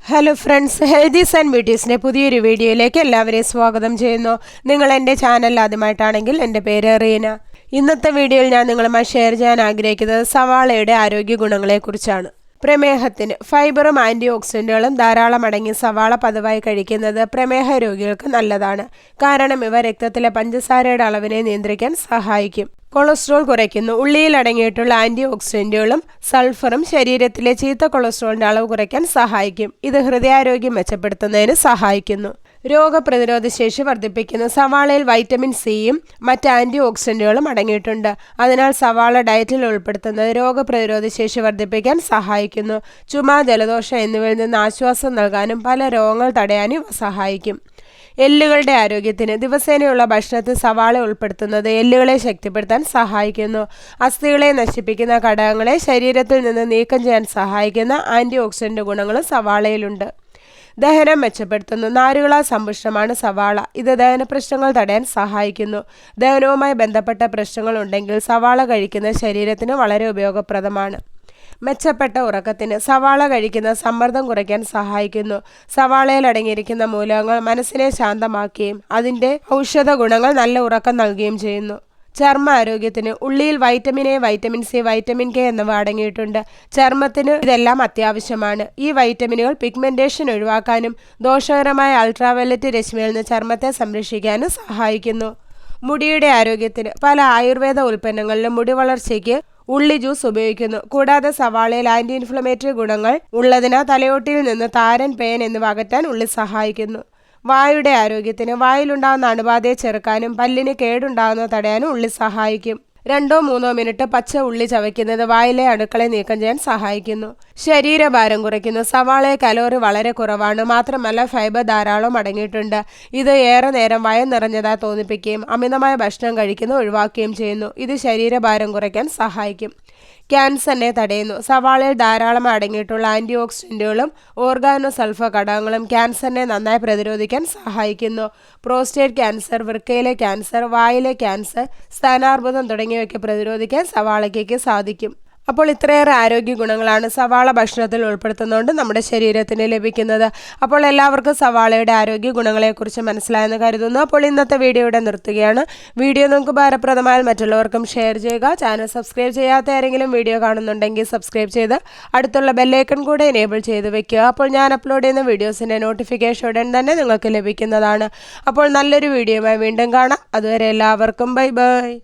Hello friends, healthies and ബ്യൂട്ടീസിൻ്റെ പുതിയൊരു വീഡിയോയിലേക്ക് എല്ലാവരെയും സ്വാഗതം ചെയ്യുന്നു. നിങ്ങൾ എൻ്റെ ചാനൽ ആദ്യമായിട്ടാണെങ്കിൽ എൻ്റെ പേര് റീന. ഇന്നത്തെ വീഡിയോയിൽ ഞാൻ നിങ്ങളുമായി ഷെയർ ചെയ്യാൻ ആഗ്രഹിക്കുന്നത് സവാളയുടെ ആരോഗ്യ ഗുണങ്ങളെക്കുറിച്ചാണ്. പ്രമേഹത്തിന് ഫൈബറും ആൻറ്റി ഓക്സിഡൻറ്റുകളും ധാരാളം അടങ്ങിയ സവാള പതിവായി കഴിക്കുന്നത് പ്രമേഹ രോഗികൾക്ക് നല്ലതാണ്. കാരണം ഇവ രക്തത്തിലെ പഞ്ചസാരയുടെ അളവിനെ നിയന്ത്രിക്കാൻ സഹായിക്കും. കൊളസ്ട്രോൾ കുറയ്ക്കുന്നു. ഉള്ളിയിൽ അടങ്ങിയിട്ടുള്ള ആൻറ്റി ഓക്സിഡൻറ്റുകളും സൾഫറും ശരീരത്തിലെ ചീത്ത കൊളസ്ട്രോളിൻ്റെ അളവ് കുറയ്ക്കാൻ സഹായിക്കും. ഇത് ഹൃദയാരോഗ്യം മെച്ചപ്പെടുത്തുന്നതിന് സഹായിക്കുന്നു. രോഗപ്രതിരോധ ശേഷി വർദ്ധിപ്പിക്കുന്നു. സവാളയിൽ വൈറ്റമിൻ സിയും മറ്റ് ആൻറ്റി ഓക്സിഡൻറ്റുകളും അടങ്ങിയിട്ടുണ്ട്. അതിനാൽ സവാള ഡയറ്റിൽ ഉൾപ്പെടുത്തുന്നത് രോഗപ്രതിരോധ ശേഷി വർദ്ധിപ്പിക്കാൻ സഹായിക്കുന്നു. ചുമ, ജലദോഷം എന്നിവയിൽ നിന്ന് ആശ്വാസം നൽകാനും പല രോഗങ്ങൾ തടയാനും ഇവ സഹായിക്കും. എല്ലുകളുടെ ആരോഗ്യത്തിന് ദിവസേനയുള്ള ഭക്ഷണത്തിൽ സവാള ഉൾപ്പെടുത്തുന്നത് എല്ലുകളെ ശക്തിപ്പെടുത്താൻ സഹായിക്കുന്നു. അസ്ഥികളെ നശിപ്പിക്കുന്ന ഘടകങ്ങളെ ശരീരത്തിൽ നിന്ന് നീക്കം ചെയ്യാൻ സഹായിക്കുന്ന ആൻറ്റി ഓക്സിഡൻറ്റ് ഗുണങ്ങളും സവാളയിലുണ്ട്. ദഹനം മെച്ചപ്പെടുത്തുന്നു. നാരുകളാൽ സമ്പുഷ്ടമാണ് സവാള. ഇത് ദഹന പ്രശ്നങ്ങൾ തടയാൻ സഹായിക്കുന്നു. ദഹനവുമായി ബന്ധപ്പെട്ട പ്രശ്നങ്ങൾ ഉണ്ടെങ്കിൽ സവാള കഴിക്കുന്നത് ശരീരത്തിന് വളരെ ഉപയോഗപ്രദമാണ്. മെച്ചപ്പെട്ട ഉറക്കത്തിന് സവാള കഴിക്കുന്ന സമ്മർദ്ദം കുറയ്ക്കാൻ സഹായിക്കുന്നു. സവാളയിൽ അടങ്ങിയിരിക്കുന്ന മൂലകങ്ങൾ മനസ്സിനെ ശാന്തമാക്കുകയും അതിൻ്റെ ഔഷധ ഗുണങ്ങൾ നല്ല ഉറക്കം നൽകുകയും ചെയ്യുന്നു. ചർമ്മ ആരോഗ്യത്തിന് ഉള്ളിയിൽ vitamin A, vitamin C, vitamin K എന്നിവ അടങ്ങിയിട്ടുണ്ട്. ചർമ്മത്തിന് ഇതെല്ലാം അത്യാവശ്യമാണ്. ഈ വൈറ്റമിനുകൾ പിഗ്മെന്റേഷൻ ഒഴിവാക്കാനും ദോഷകരമായ അൾട്രാവയലറ്റ് രശ്മിയിൽ നിന്ന് ചർമ്മത്തെ സംരക്ഷിക്കാനും സഹായിക്കുന്നു. മുടിയുടെ ആരോഗ്യത്തിന് പല ആയുർവേദ ഉൽപ്പന്നങ്ങളിലും മുടി വളർച്ചയ്ക്ക് ഉള്ളി ജ്യൂസ് ഉപയോഗിക്കുന്നു. കൂടാതെ സവാളയിൽ ആൻറ്റി ഇൻഫ്ലമേറ്ററി ഗുണങ്ങൾ ഉള്ളതിനാൽ തലയോട്ടിയിൽ നിന്ന് താരൻ, പേൻ എന്നിവ അകറ്റാൻ ഉള്ളി സഹായിക്കുന്നു. വായുടെ ആരോഗ്യത്തിന് വായിലുണ്ടാകുന്ന അണുബാധയെ ചെറുക്കാനും പല്ലിന് കേടുണ്ടാകുന്നത് തടയാനും ഉള്ളി സഹായിക്കും. 2-3 മിനിറ്റ് പച്ച ഉള്ളി ചവയ്ക്കുന്നത് വായിലെ അണുക്കളെ നീക്കം ചെയ്യാൻ സഹായിക്കുന്നു. ശരീരഭാരം കുറയ്ക്കുന്നു. സവാളയിൽ കലോറി വളരെ കുറവാണ്. മാത്രമല്ല ഫൈബർ ധാരാളം അടങ്ങിയിട്ടുണ്ട്. ഇത് ഏറെ നേരം വയർ നിറഞ്ഞതായി തോന്നിപ്പിക്കുകയും അമിതമായ ഭക്ഷണം കഴിക്കുന്നത് ഒഴിവാക്കുകയും ചെയ്യുന്നു. ഇത് ശരീരഭാരം കുറയ്ക്കാൻ സഹായിക്കും. ക്യാൻസറിനെ തടയുന്നു. സവാളയിൽ ധാരാളം അടങ്ങിയിട്ടുള്ള ആൻറ്റി ഓക്സിഡൻറ്റുകളും ഓർഗാനോ സൾഫർ ഘടകങ്ങളും ക്യാൻസറിനെ നന്നായി പ്രതിരോധിക്കാൻ സഹായിക്കുന്നു. പ്രോസ്റ്റേറ്റ് ക്യാൻസർ, വൃക്കയിലെ ക്യാൻസർ, വായിലെ ക്യാൻസർ, സ്ഥാനാർബുദം തുടങ്ങിയവയ്ക്ക് പ്രതിരോധിക്കാൻ സവാളയ്ക്ക് സാധിക്കും. അപ്പോൾ ഇത്രയേറെ ആരോഗ്യ ഗുണങ്ങളാണ് സവാള ഭക്ഷണത്തിൽ ഉൾപ്പെടുത്തുന്നതുകൊണ്ട് നമ്മുടെ ശരീരത്തിന് ലഭിക്കുന്നത്. അപ്പോൾ എല്ലാവർക്കും സവാളയുടെ ആരോഗ്യ ഗുണങ്ങളെക്കുറിച്ച് മനസ്സിലായെന്ന് കരുതുന്നു. അപ്പോൾ ഇന്നത്തെ വീഡിയോ ഇവിടെ നിർത്തുകയാണ്. വീഡിയോ നിങ്ങൾക്ക് ഉപകാരപ്രദമായാൽ മറ്റുള്ളവർക്കും ഷെയർ ചെയ്യുക. ചാനൽ സബ്സ്ക്രൈബ് ചെയ്യാത്ത ആരെങ്കിലും വീഡിയോ കാണുന്നുണ്ടെങ്കിൽ സബ്സ്ക്രൈബ് ചെയ്ത് അടുത്തുള്ള ബെല്ലൈക്കൺ കൂടെ എനേബിൾ ചെയ്ത് വെക്കുക. അപ്പോൾ ഞാൻ അപ്ലോഡ് ചെയ്യുന്ന വീഡിയോസിൻ്റെ നോട്ടിഫിക്കേഷൻ ഉടൻ തന്നെ നിങ്ങൾക്ക് ലഭിക്കുന്നതാണ്. അപ്പോൾ നല്ലൊരു വീഡിയോയുമായി വീണ്ടും കാണാം. അതുവരെ എല്ലാവർക്കും ബൈ ബൈ.